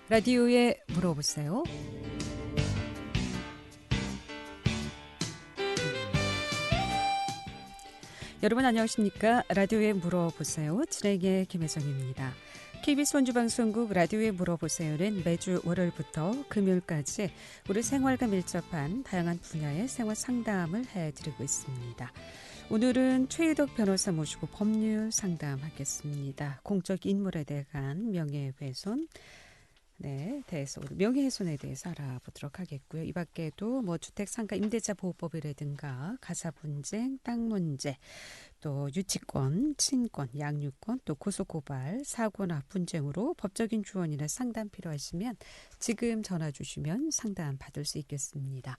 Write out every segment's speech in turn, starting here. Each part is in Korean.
라디오에 물어보세요. 여러분 안녕하십니까? 라디오에 물어보세요. 진행의 김혜정입니다. KBS 원주방송국 라디오에 물어보세요는 매주 월요일부터 금요일까지 우리 생활과 밀접한 다양한 분야의 생활 상담을 해드리고 있습니다. 오늘은 최유덕 변호사 모시고 법률 상담하겠습니다. 공적 인물에 대한 명예훼손 대해서 명예훼손에 대해서 알아보도록 하겠고요. 이 밖에도 주택 상가 임대차 보호법이라든가 가사 분쟁, 땅 문제, 또 유치권, 친권, 양육권, 또 고소 고발, 사고나 분쟁으로 법적인 조언이나 상담 필요하시면 지금 전화 주시면 상담 받을 수 있겠습니다.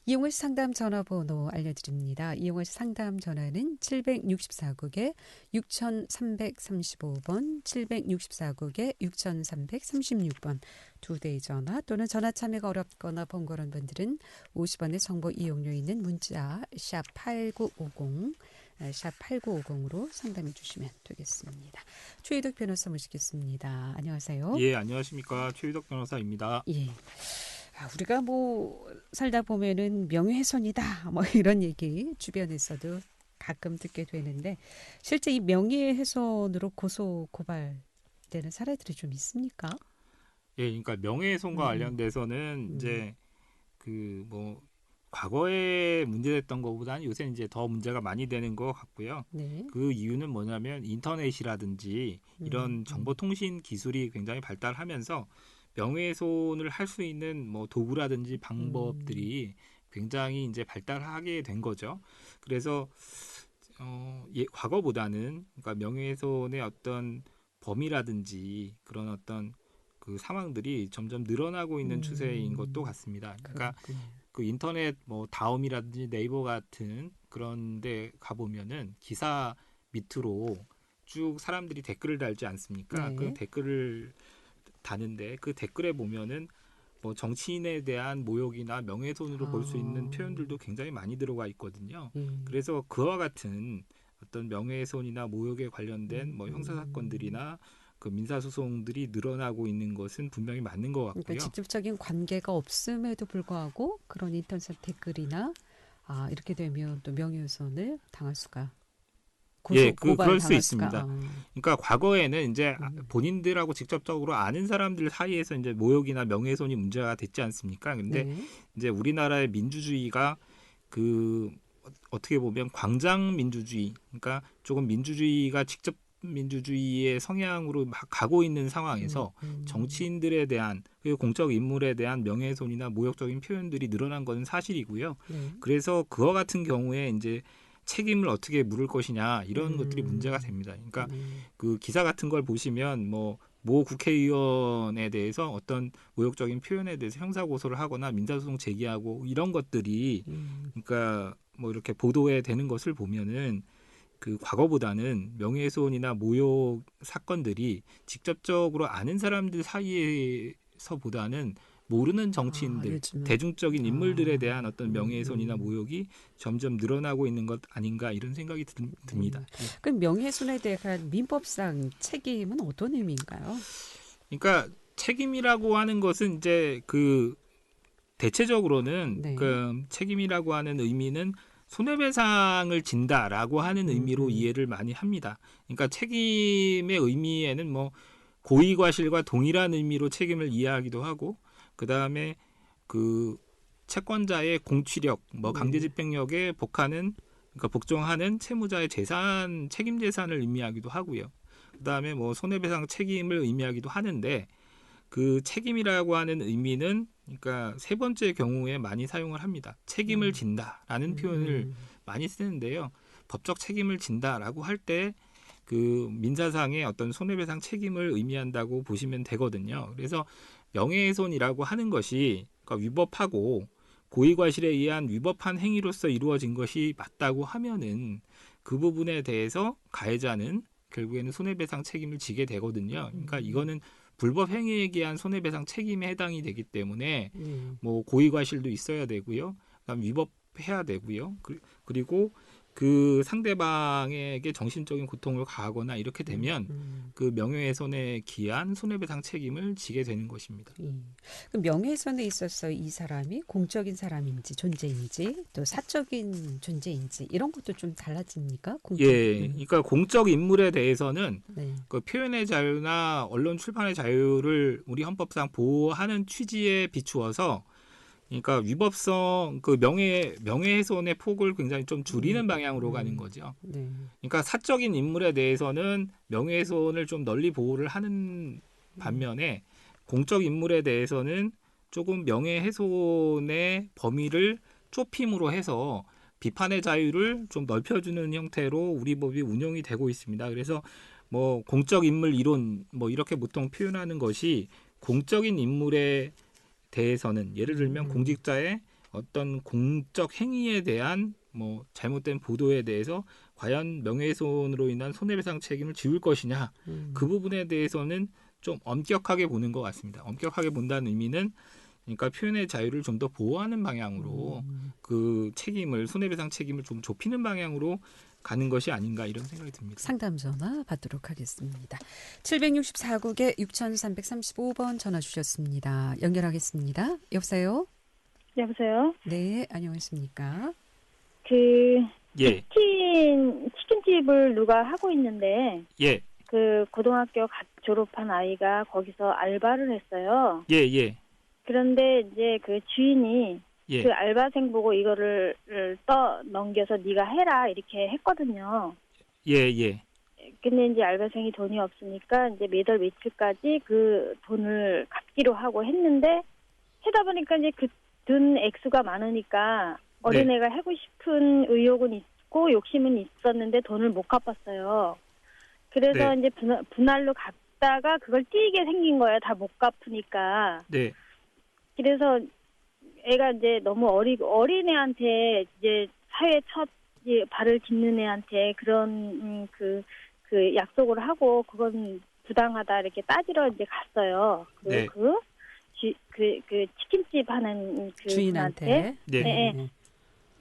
이용을 상담 전화번호 알려드립니다. 이용을 상담 전화는 764국에 6335번, 764국에 6336번 두 대의 전화 또는 전화 참여가 어렵거나 번거로운 분들은 50원의 정보 이용료 있는 문자 샵 8950 샵 8950으로 상담해 주시면 되겠습니다. 최유덕 변호사 모시겠습니다. 안녕하세요. 예, 안녕하십니까. 최유덕 변호사입니다. 예. 우리가 살다 보면은 명예훼손이다 이런 얘기 주변에서도 가끔 듣게 되는데 실제 이 명예훼손으로 고소 고발되는 사례들이 좀 있습니까? 예, 그러니까 명예훼손과 관련돼서는 이제 과거에 문제됐던 것보다는 요새 이제 더 문제가 많이 되는 것 같고요. 네. 그 이유는 뭐냐면 인터넷이라든지 이런 정보통신 기술이 굉장히 발달하면서 명예훼손을 할 수 있는 도구라든지 방법들이 굉장히 이제 발달하게 된 거죠. 그래서 과거보다는 그러니까 명예훼손의 어떤 범위라든지 그런 어떤 그 상황들이 점점 늘어나고 있는 추세인 것도 같습니다. 그러니까 그 인터넷 다음이라든지 네이버 같은 그런 데 가보면은 기사 밑으로 쭉 사람들이 댓글을 달지 않습니까? 네. 그 댓글을 다는데 그 댓글에 보면은 정치인에 대한 모욕이나 명예훼손으로 볼 수 있는 표현들도 굉장히 많이 들어가 있거든요. 그래서 그와 같은 어떤 명예훼손이나 모욕에 관련된 형사사건들이나 그 민사소송들이 늘어나고 있는 것은 분명히 맞는 것 같고요. 그러니까 직접적인 관계가 없음에도 불구하고 그런 인터넷 댓글이나 이렇게 되면 또 명예훼손을 당할 수가 그럴 수 있습니다. 그러니까 과거에는 이제 본인들하고 직접적으로 아는 사람들 사이에서 이제 모욕이나 명예훼손이 문제가 됐지 않습니까? 근데 이제 우리나라의 민주주의가 어떻게 보면 광장 민주주의, 그러니까 조금 민주주의가 직접 민주주의의 성향으로 막 가고 있는 상황에서 정치인들에 대한 그리고 공적 인물에 대한 명예훼손이나 모욕적인 표현들이 늘어난 것은 사실이고요. 그래서 그와 같은 경우에 이제 책임을 어떻게 물을 것이냐 이런 것들이 문제가 됩니다. 그러니까 그 기사 같은 걸 보시면 모 국회의원에 대해서 어떤 모욕적인 표현에 대해서 형사고소를 하거나 민사소송 제기하고 이런 것들이 그러니까 이렇게 보도에 되는 것을 보면은 그 과거보다는 명예훼손이나 모욕 사건들이 직접적으로 아는 사람들 사이에서보다는 모르는 정치인들, 대중적인 인물들에 대한 어떤 명예훼손이나 모욕이 점점 늘어나고 있는 것 아닌가 이런 생각이 듭니다. 그럼 명예훼손에 대한 민법상 책임은 어떤 의미인가요? 그러니까 책임이라고 하는 것은 이제 대체적으로는 그 책임이라고 하는 의미는 손해배상을 진다라고 하는 의미로 이해를 많이 합니다. 그러니까 책임의 의미에는 고의과실과 동일한 의미로 책임을 이해하기도 하고 그다음에 그 채권자의 공취력, 강제집행력에 그러니까 복종하는 채무자의 재산, 책임 재산을 의미하기도 하고요. 그다음에 손해배상 책임을 의미하기도 하는데 그 책임이라고 하는 의미는 그러니까 세 번째 경우에 많이 사용을 합니다. 책임을 진다라는 표현을 많이 쓰는데요. 법적 책임을 진다라고 할 때 그 민사상의 어떤 손해배상 책임을 의미한다고 보시면 되거든요. 그래서 명예훼손이라고 하는 것이 그러니까 위법하고 고의과실에 의한 위법한 행위로서 이루어진 것이 맞다고 하면은 그 부분에 대해서 가해자는 결국에는 손해배상 책임을 지게 되거든요. 그러니까 이거는 불법 행위에 의한 손해배상 책임에 해당이 되기 때문에 고의과실도 있어야 되고요. 그다음 위법해야 되고요. 그리고 그 상대방에게 정신적인 고통을 가하거나 이렇게 되면 음. 그 명예훼손에 기한 손해배상 책임을 지게 되는 것입니다. 그 명예훼손에 있어서 이 사람이 공적인 사람인지 존재인지 또 사적인 존재인지 이런 것도 좀 달라집니까? 예, 그러니까 공적 인물에 대해서는 네. 그 표현의 자유나 언론 출판의 자유를 우리 헌법상 보호하는 취지에 비추어서 그러니까 위법성 그 명예훼손의 폭을 굉장히 좀 줄이는 방향으로 가는 거죠. 네. 그러니까 사적인 인물에 대해서는 명예훼손을 좀 널리 보호를 하는 반면에 공적 인물에 대해서는 조금 명예훼손의 범위를 좁힘으로 해서 비판의 자유를 좀 넓혀주는 형태로 우리 법이 운영이 되고 있습니다. 그래서 뭐 공적 인물 이론 뭐 이렇게 보통 표현하는 것이 공적인 인물에 대해서는 예를 들면 공직자의 어떤 공적 행위에 대한 뭐 잘못된 보도에 대해서 과연 명예훼손으로 인한 손해배상 책임을 지울 것이냐 그 부분에 대해서는 좀 엄격하게 보는 것 같습니다. 엄격하게 본다는 의미는 그러니까 표현의 자유를 좀 더 보호하는 방향으로 그 책임을 손해배상 책임을 좀 좁히는 방향으로 가는 것이 아닌가 이런 생각이 듭니다. 상담 전화 받도록 하겠습니다. 764국에 6335번 전화 주셨습니다. 연결하겠습니다. 여보세요? 여보세요? 네, 안녕하십니까? 예, 치킨집을 누가 하고 있는데, 예, 그 고등학교 졸업한 아이가 거기서 알바를 했어요. 예, 예, 그런데 이제 그 주인이 예, 그 알바생 보고 이거를 넘겨서 네가 해라 이렇게 했거든요. 예, 예, 근데 이제 알바생이 돈이 없으니까 이제 매달 며칠까지 그 돈을 갚기로 하고 했는데 하다 보니까 이제 그 든 액수가 많으니까 어린애가 하고 싶은 의욕은 있고 욕심은 있었는데 돈을 못 갚았어요. 그래서 네. 이제 분할로 갚다가 그걸 띄게 생긴 거예요. 다 못 갚으니까. 네, 그래서 애가 이제 너무 어린애한테 이제 사회 첫 발을 딛는 애한테 그런 그 약속을 하고 그건 부당하다 이렇게 따지러 이제 갔어요. 네. 그 치킨집 하는 그 주인한테. 네. 네.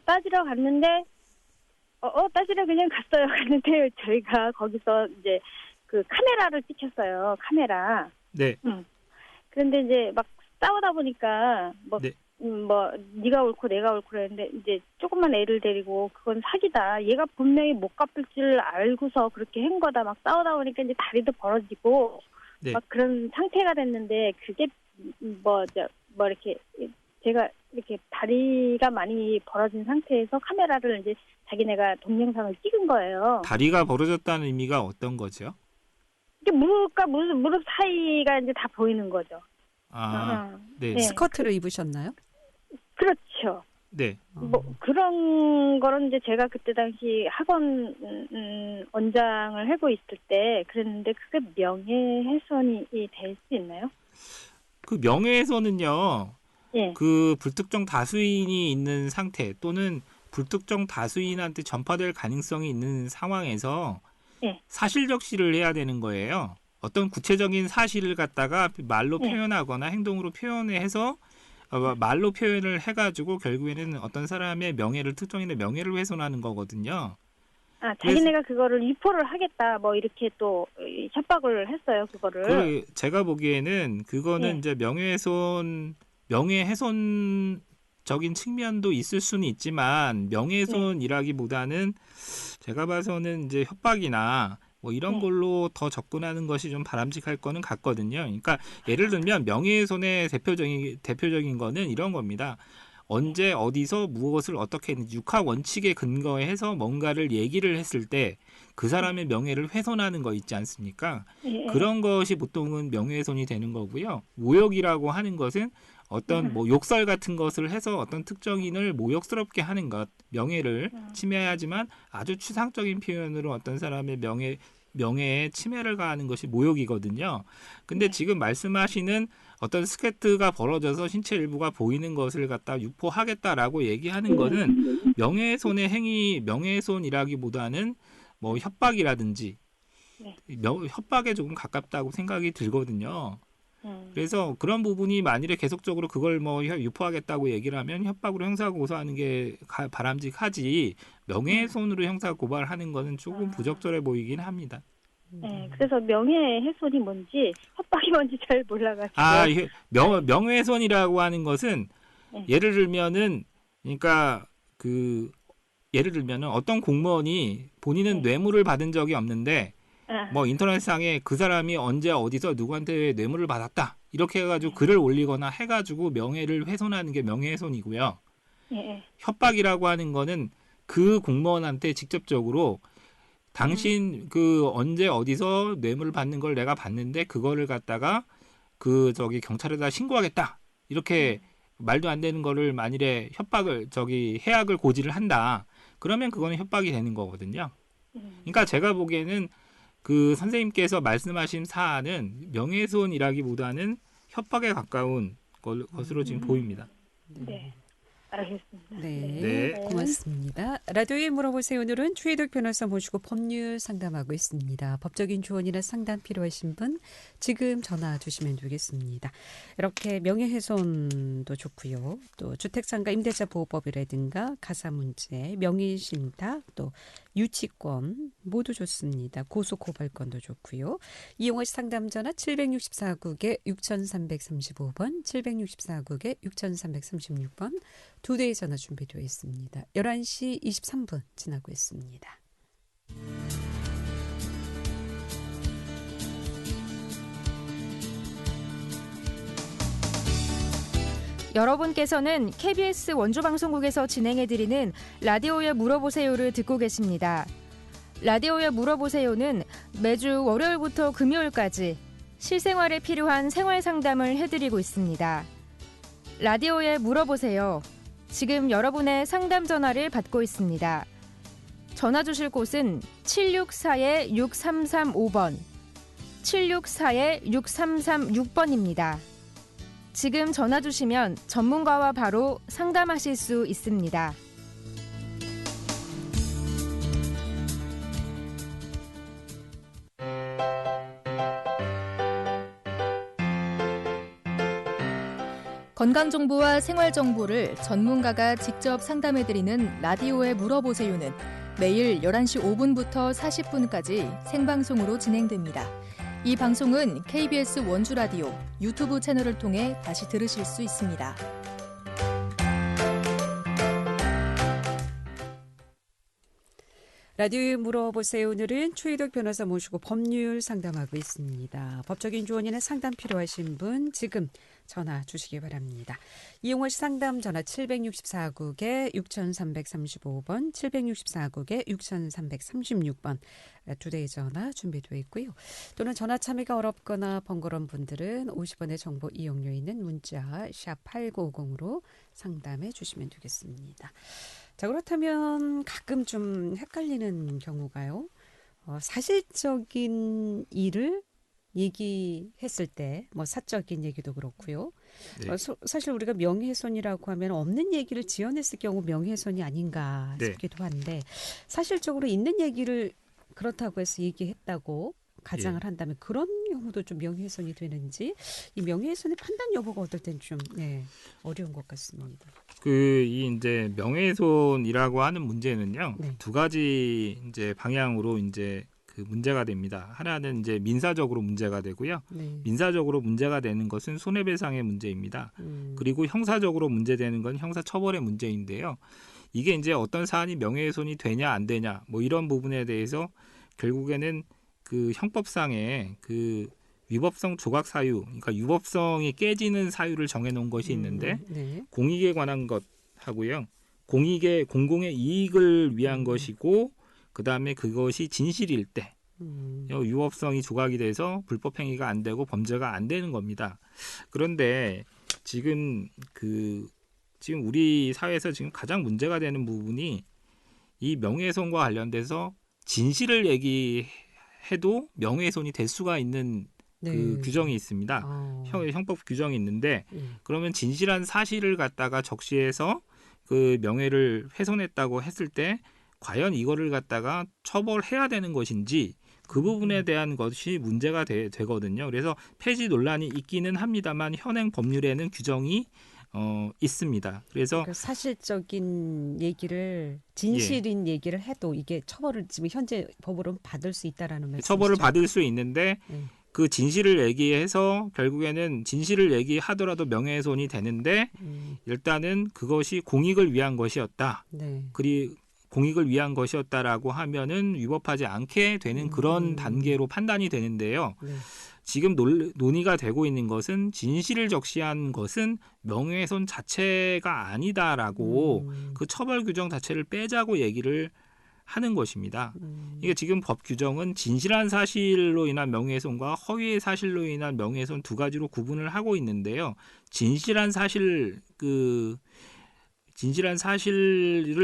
따지러 갔는데 따지러 그냥 갔어요. 갔는데 저희가 거기서 이제 그 카메라를 찍혔어요. 카메라. 네, 그런데 이제 막 싸우다 보니까 네. 네가 옳고 내가 옳고 그랬는데 이제 조그만 애를 데리고 그건 사기다. 얘가 분명히 못 갚을 줄 알고서 그렇게 한 거다. 막 싸우다 보니까 이제 다리도 벌어지고 네. 막 그런 상태가 됐는데 그게 이렇게 제가 이렇게 다리가 많이 벌어진 상태에서 카메라를 이제 자기네가 동영상을 찍은 거예요. 다리가 벌어졌다는 의미가 어떤 거죠? 이게 무릎과 무릎 사이가 이제 다 보이는 거죠. 네, 네. 스커트를 입으셨나요? 그렇죠. 네, 그런 거는 이제 제가 그때 당시 학원 원장을 하고 있을 때 그랬는데 그게 명예훼손이 될 수 있나요? 그 명예훼손은요. 예. 그 불특정 다수인이 있는 상태 또는 불특정 다수인한테 전파될 가능성이 있는 상황에서 예. 사실적시를 해야 되는 거예요. 어떤 구체적인 사실을 갖다가 말로 예. 표현하거나 행동으로 표현해서 말로 표현을 해가지고 결국에는 어떤 사람의 명예를 특정인의 명예를 훼손하는 거거든요. 자기네가 그거를 유포를 하겠다 뭐 이렇게 또 협박을 했어요. 그거를. 제가 보기에는 그거는 예. 이제 명예훼손적인 측면도 있을 수는 있지만 명예훼손이라기보다는 제가 봐서는 이제 협박이나 뭐 이런 걸로 더 접근하는 것이 좀 바람직할 거는 같거든요. 그러니까 예를 들면 명예훼손의 대표적인 거는 이런 겁니다. 언제 어디서 무엇을 어떻게 했는지 육하 원칙에 근거해서 뭔가를 얘기를 했을 때 그 사람의 명예를 훼손하는 거 있지 않습니까? 예. 그런 것이 보통은 명예훼손이 되는 거고요. 모욕이라고 하는 것은 어떤 뭐 욕설 같은 것을 해서 어떤 특정인을 모욕스럽게 하는 것, 명예를 침해하지만 아주 추상적인 표현으로 어떤 사람의 명예에 침해를 가하는 것이 모욕이거든요. 근데 지금 말씀하시는 어떤 스케트가 벌어져서 신체 일부가 보이는 것을 갖다 유포하겠다라고 얘기하는 것은 명예훼손의 행위, 명예훼손이라기보다는 뭐 협박이라든지 협박에 조금 가깝다고 생각이 들거든요. 그래서 그런 부분이 만일에 계속적으로 그걸 뭐 유포하겠다고 얘기를 하면 협박으로 형사 고소하는 게 바람직하지 명예훼손으로 형사 고발하는 거는 조금 부적절해 보이긴 합니다. 네, 그래서 명예훼손이 뭔지 협박이 뭔지 잘 몰라가지고. 명예훼손이라고 하는 것은 네. 예를 들면은 그러니까 예를 들면은 어떤 공무원이 본인은 뇌물을 받은 적이 없는데 뭐 인터넷상에 그 사람이 언제 어디서 누구한테 뇌물을 받았다 이렇게 해가지고 글을 올리거나 해가지고 명예를 훼손하는 게 명예훼손이고요. 협박이라고 하는 거는 그 공무원한테 직접적으로 당신 언제 어디서 뇌물을 받는 걸 내가 봤는데 그거를 갖다가 경찰에다 신고하겠다 이렇게 말도 안 되는 거를 만일에 해악을 고지를 한다 그러면 그거는 협박이 되는 거거든요. 그러니까 제가 보기에는 선생님께서 말씀하신 사안은 명예훼손이라기보다는 협박에 가까운 것으로 지금 보입니다. 네. 알겠습니다. 네, 고맙습니다. 라디오에 물어보세요. 오늘은 최혜덕 변호사 모시고 법률 상담하고 있습니다. 법적인 조언이나 상담 필요하신 분 지금 전화 주시면 되겠습니다. 이렇게 명예훼손도 좋고요. 또 주택상가 임대차 보호법이라든가 가사문제, 명의신탁, 또 유치권 모두 좋습니다. 고소고발권도 좋고요. 이용하시 상담 전화 764국에 6335번, 764국에 6336번 두 대의 전화 준비되어 있습니다. 11시 23분 지나고 있습니다. 여러분께서는 KBS 원주방송국에서 진행해드리는 라디오에 물어보세요를 듣고 계십니다. 라디오에 물어보세요는 매주 월요일부터 금요일까지 실생활에 필요한 생활 상담을 해드리고 있습니다. 라디오에 물어보세요. 지금 여러분의 상담 전화를 받고 있습니다. 전화 주실 곳은 764-6335번, 764-6336번입니다. 지금 전화 주시면 전문가와 바로 상담하실 수 있습니다. 건강정보와 생활정보를 전문가가 직접 상담해드리는 라디오에 물어보세요는 매일 11시 5분부터 40분까지 생방송으로 진행됩니다. 이 방송은 KBS 원주라디오 유튜브 채널을 통해 다시 들으실 수 있습니다. 라디오에 물어보세요. 오늘은 최희덕 변호사 모시고 법률 상담하고 있습니다. 법적인 조언이나 상담 필요하신 분 지금 전화 주시기 바랍니다. 이용하시 상담 전화 764국에 6335번, 764국에 6336번 두 대의 전화 준비되어 있고요. 또는 전화 참여가 어렵거나 번거로운 분들은 50원의 정보 이용료 있는 문자 샵 8950으로 상담해 주시면 되겠습니다. 자, 그렇다면 가끔 좀 헷갈리는 경우가요. 사실적인 일을 얘기했을 때, 뭐 사적인 얘기도 그렇고요. 네. 사실 우리가 명예훼손이라고 하면 없는 얘기를 지어냈을 경우 명예훼손이 아닌가 싶기도 한데 사실적으로 있는 얘기를 그렇다고 해서 얘기했다고 가장을 한다면 그런 경우도 좀 명예훼손이 되는지 이 명예훼손의 판단 여부가 어떨 땐 좀 어려운 것 같습니다. 이제 명예훼손이라고 하는 문제는요. 네. 두 가지 이제 방향으로 이제 문제가 됩니다. 하나는 이제 민사적으로 문제가 되고요. 네. 민사적으로 문제가 되는 것은 손해배상의 문제입니다. 그리고 형사적으로 문제되는 건 형사처벌의 문제인데요. 이게 이제 어떤 사안이 명예훼손이 되냐 안 되냐 뭐 이런 부분에 대해서 결국에는 형법상의 위법성 조각 사유, 그러니까 유법성이 깨지는 사유를 정해놓은 것이 있는데 네. 공익에 관한 것 하고요. 공공의 이익을 위한 것이고 그다음에 그것이 진실일 때 유법성이 조각이 돼서 불법 행위가 안 되고 범죄가 안 되는 겁니다. 그런데 지금 우리 사회에서 지금 가장 문제가 되는 부분이 이 명예훼손과 관련돼서 진실을 얘기해도 명예훼손이 될 수가 있는 규정이 있습니다. 형법 규정이 있는데 그러면 진실한 사실을 갖다가 적시해서 명예를 훼손했다고 했을 때 과연 이거를 갖다가 처벌해야 되는 것인지 그 부분에 대한 것이 문제가 되거든요. 그래서 폐지 논란이 있기는 합니다만 현행 법률에는 규정이 있습니다. 그래서 그러니까 사실적인 얘기를 진실인 얘기를 해도 이게 처벌을 지금 현재 법으로 받을 수 있다라는 말씀이시죠? 처벌을 받을 수 있는데 그 진실을 얘기해서 결국에는 진실을 얘기하더라도 명예훼손이 되는데 일단은 그것이 공익을 위한 것이었다. 네. 그리고 공익을 위한 것이었다라고 하면은 위법하지 않게 되는 그런 단계로 판단이 되는데요. 네. 지금 논의가 되고 있는 것은 진실을 적시한 것은 명예훼손 자체가 아니다라고 그 처벌 규정 자체를 빼자고 얘기를 하는 것입니다. 이게 지금 법 규정은 진실한 사실로 인한 명예훼손과 허위의 사실로 인한 명예훼손 두 가지로 구분을 하고 있는데요. 진실한 사실을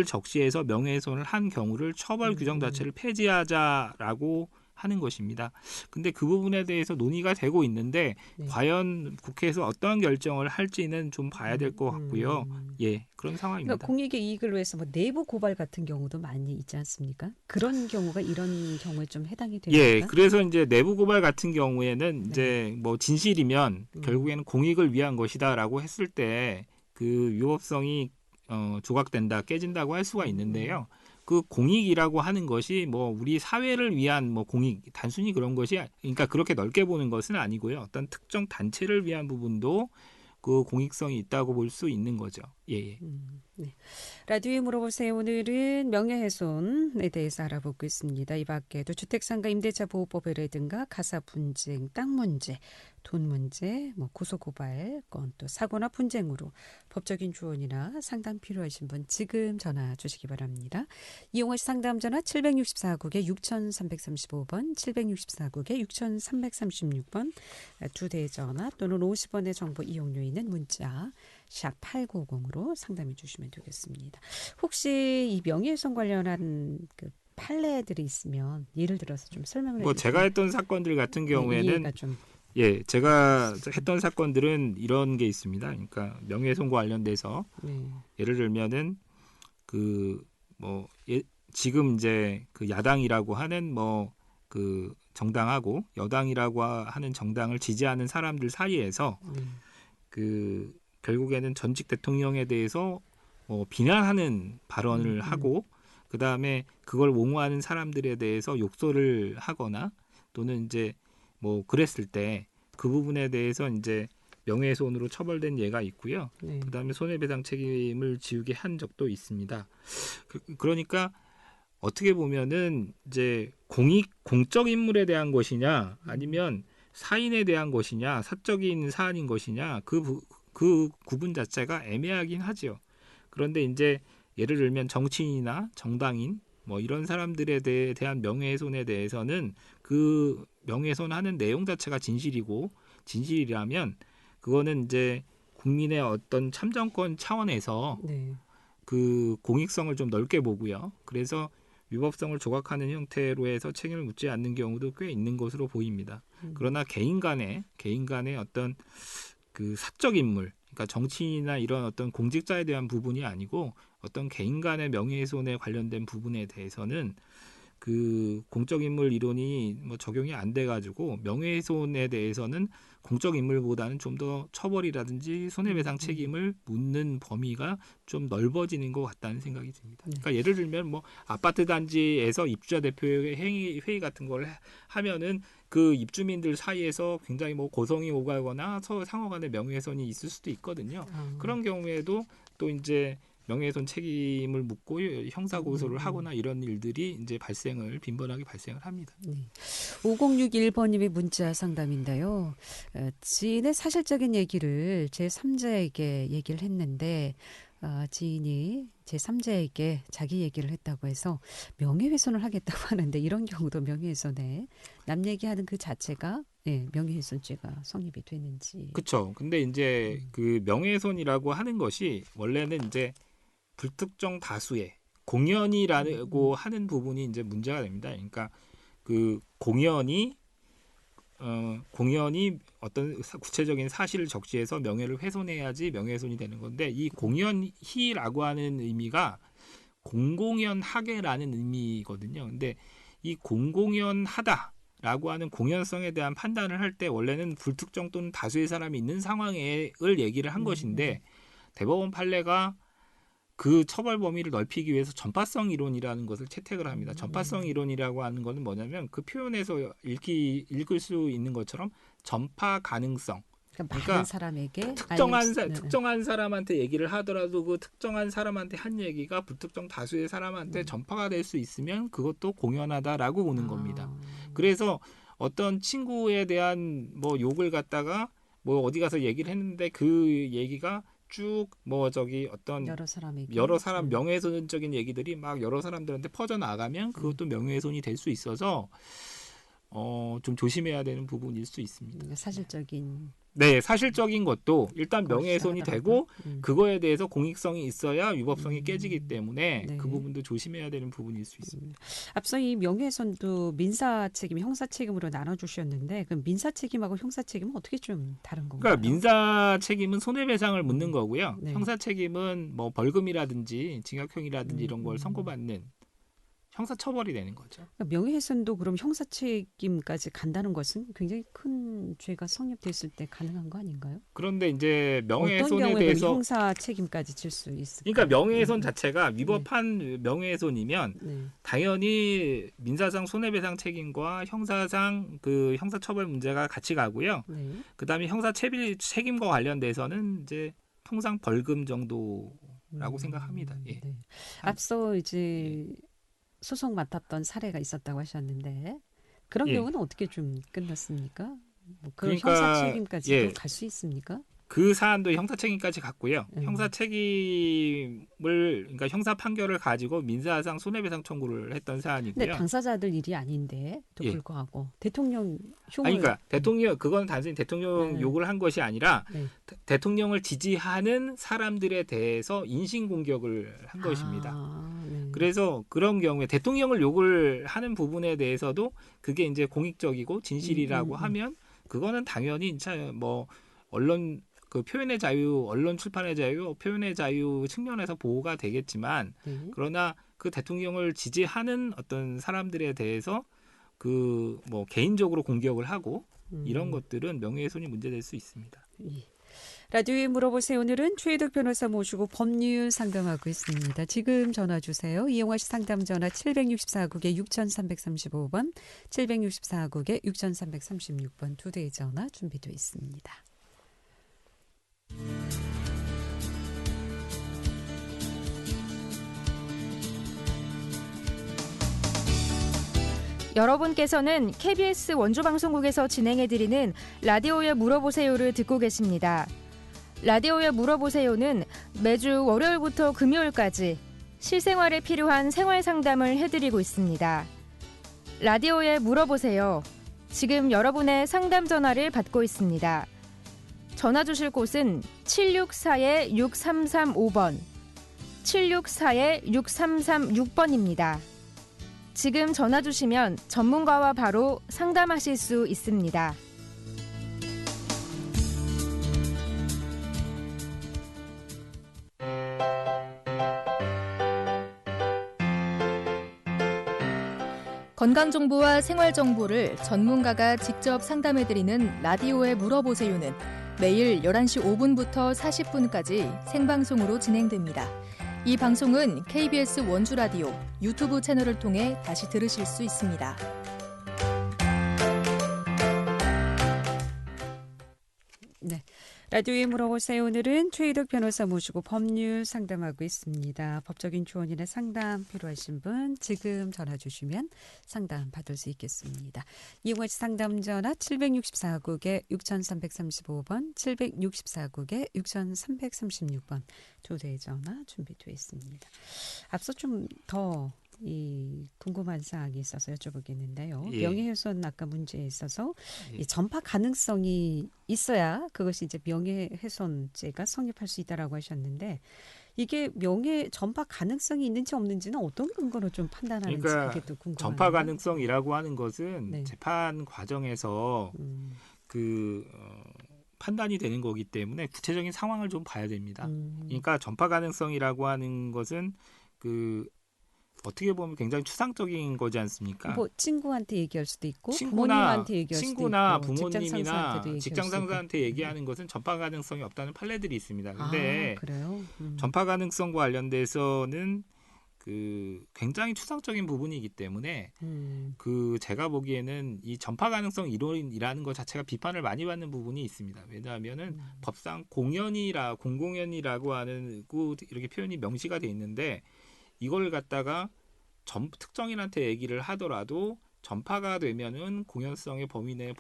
적시해서 명예훼손을 한 경우를 처벌 규정 자체를 폐지하자라고 하는 것입니다. 근데 그 부분에 대해서 논의가 되고 있는데 과연 국회에서 어떤 결정을 할지는 좀 봐야 될 것 같고요. 예, 그런 상황입니다. 그러니까 공익의 이익을 위해서 뭐 내부 고발 같은 경우도 많이 있지 않습니까? 그런 경우가 이런 경우에 좀 해당이 됩니까? 예, 그래서 이제 내부 고발 같은 경우에는 이제 뭐 진실이면 결국에는 공익을 위한 것이다라고 했을 때 그 위법성이 조각된다, 깨진다고 할 수가 있는데요. 그 공익이라고 하는 것이 뭐 우리 사회를 위한 뭐 공익, 단순히 그런 것이, 그러니까 그렇게 넓게 보는 것은 아니고요. 어떤 특정 단체를 위한 부분도 그 공익성이 있다고 볼 수 있는 거죠. 예. 네. 라디오에 물어보세요. 오늘은 명예훼손에 대해서 알아보고 있습니다. 이 밖에도 주택상가 임대차 보호법이라든가 가사 분쟁, 땅 문제, 돈 문제, 뭐 고소고발 건, 또 사고나 분쟁으로 법적인 조언이나 상담 필요하신 분 지금 전화 주시기 바랍니다. 이용호 씨 상담 전화 764국에 6335번, 764국에 6336번 두 대의 전화 또는 50원의 정보 이용료 있는 문자 샵 8950으로 상담해 주시면 되겠습니다. 혹시 이 명예훼손 관련한 그 판례들이 있으면 예를 들어서 좀 설명을 해주세요. 뭐 제가 했던 사건들 같은 경우에는 좀... 제가 했던 사건들은 이런 게 있습니다. 그러니까 명예훼손과 관련돼서 예를 들면은 지금 이제 그 야당이라고 하는 그 정당하고 여당이라고 하는 정당을 지지하는 사람들 사이에서 그 결국에는 전직 대통령에 대해서 비난하는 발언을 하고 그 다음에 그걸 옹호하는 사람들에 대해서 욕설을 하거나 또는 이제 뭐 그랬을 때 그 부분에 대해서 이제 명예훼손으로 처벌된 예가 있고요. 그 다음에 손해배상 책임을 지우게 한 적도 있습니다. 그러니까 어떻게 보면은 이제 공적 인물에 대한 것이냐 아니면 사인에 대한 것이냐 사적인 사안인 것이냐 그 구분 자체가 애매하긴 하죠. 그런데 이제 예를 들면 정치인이나 정당인 뭐 이런 사람들에 대한 명예훼손에 대해서는 그 명예훼손하는 내용 자체가 진실이라면 그거는 이제 국민의 어떤 참정권 차원에서 그 공익성을 좀 넓게 보고요. 그래서 위법성을 조각하는 형태로 해서 책임을 묻지 않는 경우도 꽤 있는 것으로 보입니다. 그러나 개인 간의 어떤 그 사적 인물, 그러니까 정치인이나 이런 어떤 공직자에 대한 부분이 아니고 어떤 개인 간의 명예훼손에 관련된 부분에 대해서는 그 공적 인물 이론이 뭐 적용이 안 돼가지고 명예훼손에 대해서는 공적 인물보다는 좀 더 처벌이라든지 손해배상 책임을 묻는 범위가 좀 넓어지는 것 같다는 생각이 듭니다. 그러니까 예를 들면 뭐 아파트 단지에서 입주자 대표의 회의 같은 걸 하면은 그 입주민들 사이에서 굉장히 뭐 고성이 오가거나 서로 상호간의 명예훼손이 있을 수도 있거든요. 그런 경우에도 또 이제 명예훼손 책임을 묻고 형사 고소를 하거나 이런 일들이 이제 빈번하게 발생을 합니다. 5061번님의 문자 상담인데요. 지인의 사실적인 얘기를 제3자에게 얘기를 했는데 지인이 제3자에게 자기 얘기를 했다고 해서 명예훼손을 하겠다고 하는데 이런 경우도 명예훼손에 남 얘기하는 그 자체가 명예훼손죄가 성립이 되는지. 그렇죠. 근데 이제 그 명예훼손이라고 하는 것이 원래는 이제 불특정 다수의 공연이라고 하는 부분이 이제 문제가 됩니다. 그러니까 그 공연이 어떤 구체적인 사실을 적시해서 명예를 훼손해야지 명예훼손이 되는 건데 이 공연희라고 하는 의미가 공공연하게라는 의미거든요. 근데 이 공공연하다라고 하는 공연성에 대한 판단을 할 때 원래는 불특정 또는 다수의 사람이 있는 상황을 얘기를 한 것인데 대법원 판례가 그 처벌 범위를 넓히기 위해서 전파성 이론이라는 것을 채택을 합니다. 전파성 이론이라고 하는 것은 뭐냐면 그 표현에서 읽을 수 있는 것처럼 전파 가능성. 그러니까 많은 사람에게 특정한 사람한테 얘기를 하더라도 그 특정한 사람한테 한 얘기가 불특정 다수의 사람한테 전파가 될 수 있으면 그것도 공연하다라고 보는 겁니다. 그래서 어떤 친구에 대한 뭐 욕을 갖다가 뭐 어디 가서 얘기를 했는데 그 얘기가 쭉 뭐 저기 어떤 여러 사람 명예훼손적인 얘기들이 막 여러 사람들한테 퍼져 나가면 그것도 명예훼손이 될 수 있어서 좀 조심해야 되는 부분일 수 있습니다. 사실적인 네, 사실적인 것도 일단 명예훼손이 되고 그거에 대해서 공익성이 있어야 위법성이 깨지기 때문에 그 부분도 조심해야 되는 부분일 수 있습니다. 앞서 이 명예훼손도 민사 책임, 형사 책임으로 나눠주셨는데 그럼 민사 책임하고 형사 책임은 어떻게 좀 다른 건가요? 그러니까 민사 책임은 손해배상을 묻는 거고요. 형사 책임은 뭐 벌금이라든지 징역형이라든지 이런 걸 선고받는 형사처벌이 되는 거죠. 그러니까 명예훼손도 그럼 형사 책임까지 간다는 것은 굉장히 큰 죄가 성립됐을 때 가능한 거 아닌가요? 그런데 이제 명예훼손에 어떤 경우에 대해서 형사 책임까지 질 수 있을까요? 그러니까 명예훼손 자체가 위법한 명예훼손이면 당연히 민사상 손해배상 책임과 형사상 그 형사처벌 문제가 같이 가고요. 그다음에 형사 책임과 관련돼서는 이제 통상 벌금 정도라고 생각합니다. 예. 앞서 이제 소송 맡았던 사례가 있었다고 하셨는데 그런 경우는 어떻게 좀 끝났습니까? 뭐 그러니까, 형사 책임까지도 갈 수 있습니까? 그 사안도 형사 책임까지 갔고요. 형사 책임을 그러니까 형사 판결을 가지고 민사상 손해배상 청구를 했던 사안이고요. 근데 당사자들 일이 아닌데 또 불구하고 대통령 흉을 그러니까 대통령 그건 단순히 대통령 욕을 한 것이 아니라 대통령을 지지하는 사람들에 대해서 인신 공격을 한 것입니다. 그래서 그런 경우에 대통령을 욕을 하는 부분에 대해서도 그게 이제 공익적이고 진실이라고 하면 그거는 당연히 뭐 언론 그 표현의 자유, 언론 출판의 자유, 표현의 자유 측면에서 보호가 되겠지만 그러나 그 대통령을 지지하는 어떤 사람들에 대해서 그 뭐 개인적으로 공격을 하고 이런 것들은 명예훼손이 문제될 수 있습니다. 라디오에 물어보세요. 오늘은 최혜덕 변호사 모시고 법률 상담하고 있습니다. 지금 전화 주세요. 이용하시 상담 전화 764국에 6335번, 764국에 6336번 두 대의 전화 준비되어 있습니다. 여러분께서는 KBS 원주방송국에서 진행해드리는 라디오에 물어보세요를 듣고 계십니다. 라디오에 물어보세요는 매주 월요일부터 금요일까지 실생활에 필요한 생활 상담을 해드리고 있습니다. 라디오에 물어보세요. 지금 여러분의 상담 전화를 받고 있습니다. 전화 주실 곳은 764-6335번, 764-6336번입니다. 지금 전화 주시면 전문가와 바로 상담하실 수 있습니다. 건강정보와 생활정보를 전문가가 직접 상담해드리는 라디오에 물어보세요는 매일 11시 5분부터 40분까지 생방송으로 진행됩니다. 이 방송은 KBS 원주라디오 유튜브 채널을 통해 다시 들으실 수 있습니다. 네. 라디오에 물어보세요. 오늘은 최혜덕 변호사 모시고 법률 상담하고 있습니다. 법적인 조언이나 상담 필요하신 분 지금 전화 주시면 상담 받을 수 있겠습니다. 이용하시 상담 전화 764국에 6335번, 764국에 6336번 두 대의 전화 준비되어 있습니다. 앞서 좀 더 궁금한 사항이 있어서 여쭤보겠는데요. 명예훼손 아까 문제에 있어서 이 전파 가능성이 있어야 그것이 이제 명예훼손죄가 성립할 수 있다라고 하셨는데 이게 전파 가능성이 있는지 없는지는 어떤 근거로 좀 판단하는지 그러니까 그게 또 궁금하네요. 전파 가능성이라고 하는 것은 재판 과정에서 판단이 되는 거기 때문에 구체적인 상황을 좀 봐야 됩니다. 그러니까 전파 가능성이라고 하는 것은 어떻게 보면 굉장히 추상적인 거지 않습니까? 뭐 친구한테 얘기할 수도 있고 친구나, 부모님한테 얘기할 친구나 수도 있고 부모님이나 직장 상사한테 있고. 얘기하는 것은 전파 가능성이 없다는 판례들이 있습니다. 아, 근데 그래요? 전파 가능성과 관련돼서는 그 굉장히 추상적인 부분이기 때문에 그 제가 보기에는 이 전파 가능성 이론이라는 것 자체가 비판을 많이 받는 부분이 있습니다. 왜냐하면은 법상 공공연이라고 하는 이렇게 표현이 명시가 돼 있는데 이걸 갖다가 특정인한테 얘기를 하더라도 전파가 되면은 공연성의 범위 내에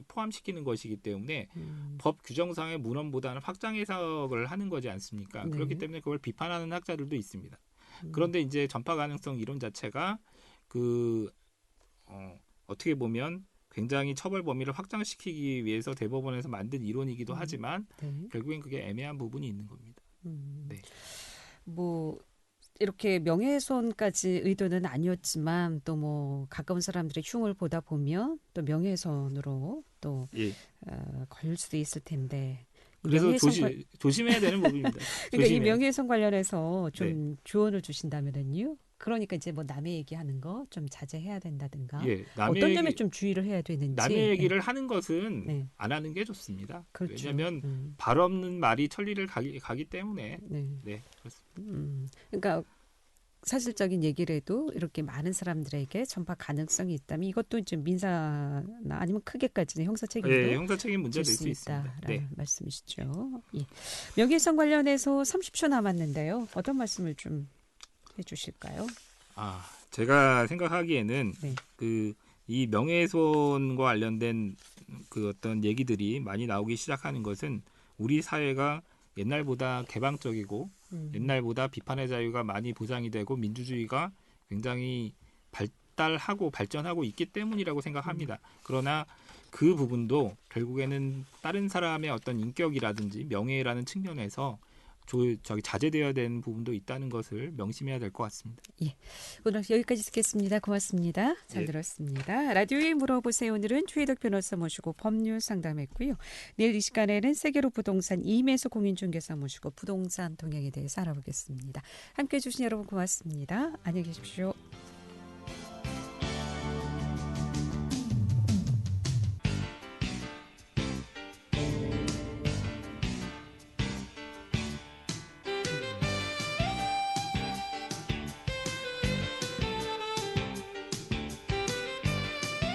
포함시키는 것이기 때문에 법 규정상의 문헌보다는 확장 해석을 하는 거지 않습니까? 네. 그렇기 때문에 그걸 비판하는 학자들도 있습니다. 그런데 이제 전파 가능성 이론 자체가 어떻게 보면 굉장히 처벌 범위를 확장시키기 위해서 대법원에서 만든 이론이기도 하지만 네. 결국엔 그게 애매한 부분이 있는 겁니다. 네. 뭐 이렇게 명예훼손까지 의도는 아니었지만 또 뭐 가까운 사람들의 흉을 보다 보면 또 명예훼손으로 또 예. 걸릴 수도 있을 텐데. 그래서 조심해야 되는 부분입니다. 그러니까 이 명예훼손 관련해서 좀 네. 조언을 주신다면요. 그러니까 이제 뭐 남의 얘기하는 거 좀 자제해야 된다든가. 예, 어떤 점에 좀 주의를 해야 되는지. 남의 얘기를 하는 것은 네. 안 하는 게 좋습니다. 그렇죠. 왜냐하면 발 없는 말이 천리를 가기 때문에. 네. 그렇습니다. 그러니까 사실적인 얘기를 해도 이렇게 많은 사람들에게 전파 가능성이 있다면 이것도 좀 민사나 아니면 크게까지는 형사 책임도 예, 형사 책임 문제 될 수 있습니다. 라는 말씀이시죠. 예. 명예훼손 관련해서 30초 남았는데요. 어떤 말씀을 좀 해주실까요? 제가 생각하기에는 네. 이 명예훼손과 관련된 그 어떤 얘기들이 많이 나오기 시작하는 것은 우리 사회가 옛날보다 개방적이고 옛날보다 비판의 자유가 많이 보장이 되고 민주주의가 굉장히 발달하고 발전하고 있기 때문이라고 생각합니다. 그러나 그 부분도 결국에는 다른 사람의 어떤 인격이라든지 명예라는 측면에서 자제되어야 되는 부분도 있다는 것을 명심해야 될 것 같습니다. 예, 오늘 여기까지 듣겠습니다. 고맙습니다. 잘 들었습니다. 라디오에 물어보세요. 오늘은 최혜덕 변호사 모시고 법률 상담했고요. 내일 이 시간에는 세계로 부동산 이매수 공인중개사 모시고 부동산 동향에 대해서 알아보겠습니다. 함께해 주신 여러분 고맙습니다. 안녕히 계십시오.